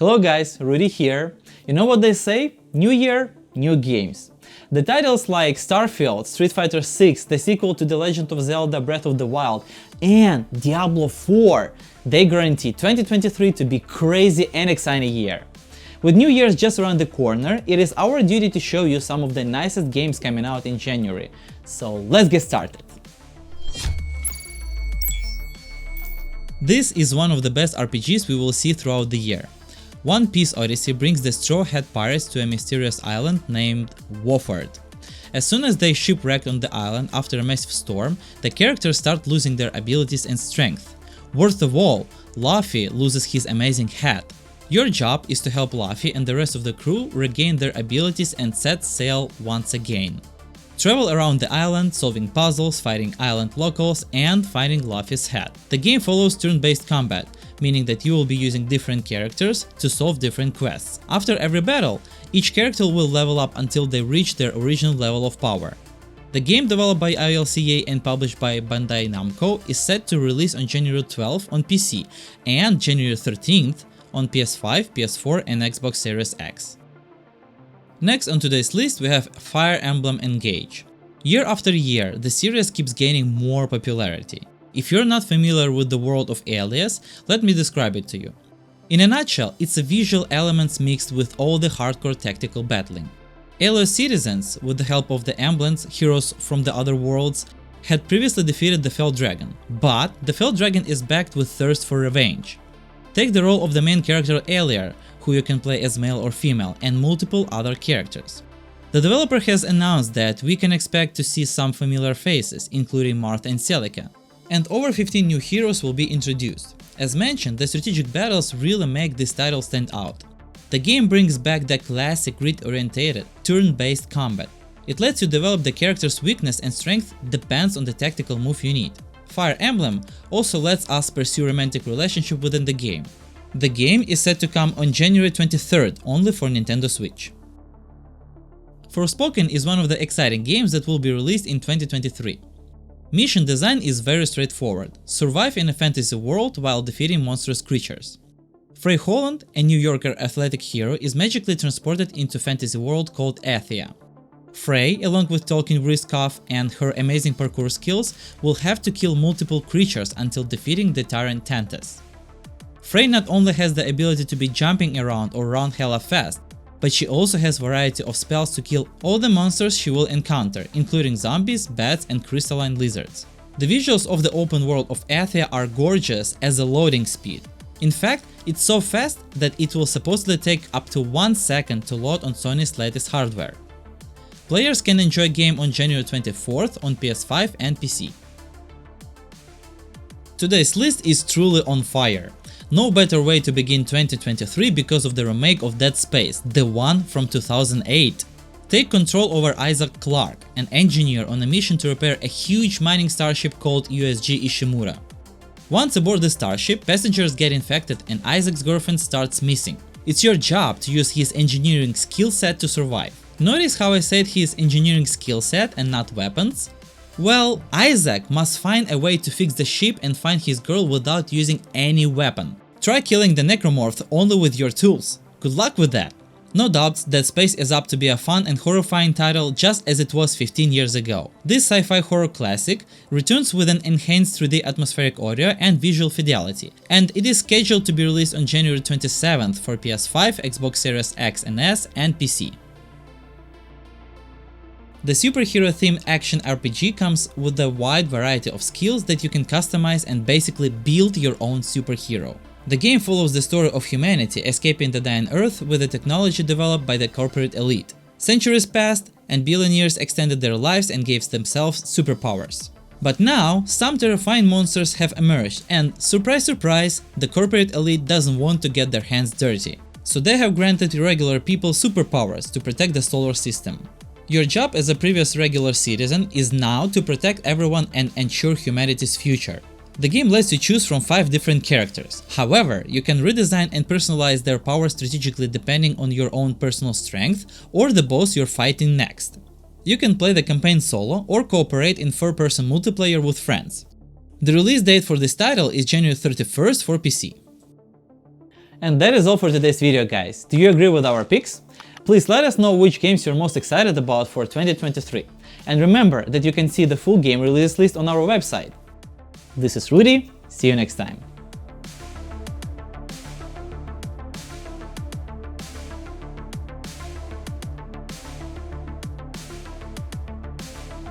Hello guys, Rudy here. You know what they say? New year, new games. The titles like Starfield, Street Fighter 6, the sequel to The Legend of Zelda Breath of the Wild, and Diablo 4, they guarantee 2023 to be crazy and exciting year. With New Year's just around the corner, it is our duty to show you some of the nicest games coming out in January. So let's get started. This is one of the best RPGs we will see throughout the year. One Piece Odyssey brings the Straw Hat Pirates to a mysterious island named Wofford. As soon as they shipwrecked on the island after a massive storm, the characters start losing their abilities and strength. Worst of all, Luffy loses his amazing hat. Your job is to help Luffy and the rest of the crew regain their abilities and set sail once again. Travel around the island, solving puzzles, fighting island locals, and finding Luffy's hat. The game follows turn-based combat, meaning that you will be using different characters to solve different quests. After every battle, each character will level up until they reach their original level of power. The game, developed by ILCA and published by Bandai Namco, is set to release on January 12th on PC and January 13th on PS5, PS4 and Xbox Series X. Next on today's list we have Fire Emblem Engage. Year after year, the series keeps gaining more popularity. If you're not familiar with the world of Alias, let me describe it to you. In a nutshell, it's a visual elements mixed with all the hardcore tactical battling. Alias citizens, with the help of the Emblems, heroes from the other worlds, had previously defeated the Fell Dragon, but the Fell Dragon is backed with thirst for revenge. Take the role of the main character Aliar, who you can play as male or female, and multiple other characters. The developer has announced that we can expect to see some familiar faces, including Marth and Celica, and over 15 new heroes will be introduced. As mentioned, the strategic battles really make this title stand out. The game brings back the classic grid-oriented, turn-based combat. It lets you develop the character's weakness and strength depends on the tactical move you need. Fire Emblem also lets us pursue romantic relationship within the game. The game is set to come on January 23rd, only for Nintendo Switch. Forspoken is one of the exciting games that will be released in 2023. Mission design is very straightforward. Survive in a fantasy world while defeating monstrous creatures. Frey Holland, a New Yorker athletic hero, is magically transported into a fantasy world called Athia. Frey, along with Tolkien Vriskov and her amazing parkour skills, will have to kill multiple creatures until defeating the tyrant Tantus. Frey not only has the ability to be jumping around or run hella fast, but she also has variety of spells to kill all the monsters she will encounter, including zombies, bats and crystalline lizards. The visuals of the open world of Athia are gorgeous as a loading speed. In fact, it's so fast that it will supposedly take up to 1 second to load on Sony's latest hardware. Players can enjoy the game on January 24th on PS5 and PC. Today's list is truly on fire. No better way to begin 2023 because of the remake of Dead Space, the one from 2008. Take control over Isaac Clarke, an engineer on a mission to repair a huge mining starship called USG Ishimura. Once aboard the starship, passengers get infected and Isaac's girlfriend starts missing. It's your job to use his engineering skill set to survive. Notice how I said his engineering skill set and not weapons? Well, Isaac must find a way to fix the ship and find his girl without using any weapon. Try killing the necromorph only with your tools. Good luck with that! No doubts, Dead Space is up to be a fun and horrifying title just as it was 15 years ago. This sci-fi horror classic returns with an enhanced 3D atmospheric audio and visual fidelity, and it is scheduled to be released on January 27th for PS5, Xbox Series X and S, and PC. The superhero-themed action RPG comes with a wide variety of skills that you can customize and basically build your own superhero. The game follows the story of humanity escaping the dying Earth with the technology developed by the corporate elite. Centuries passed and billionaires extended their lives and gave themselves superpowers. But now, some terrifying monsters have emerged and, surprise surprise, the corporate elite doesn't want to get their hands dirty. So they have granted regular people superpowers to protect the solar system. Your job as a previous regular citizen is now to protect everyone and ensure humanity's future. The game lets you choose from 5 different characters. However, you can redesign and personalize their powers strategically depending on your own personal strength or the boss you're fighting next. You can play the campaign solo or cooperate in 4-person multiplayer with friends. The release date for this title is January 31st for PC. And that is all for today's video, guys. Do you agree with our picks? Please let us know which games you're most excited about for 2023. And remember that you can see the full game release list on our website. This is Rudy, see you next time.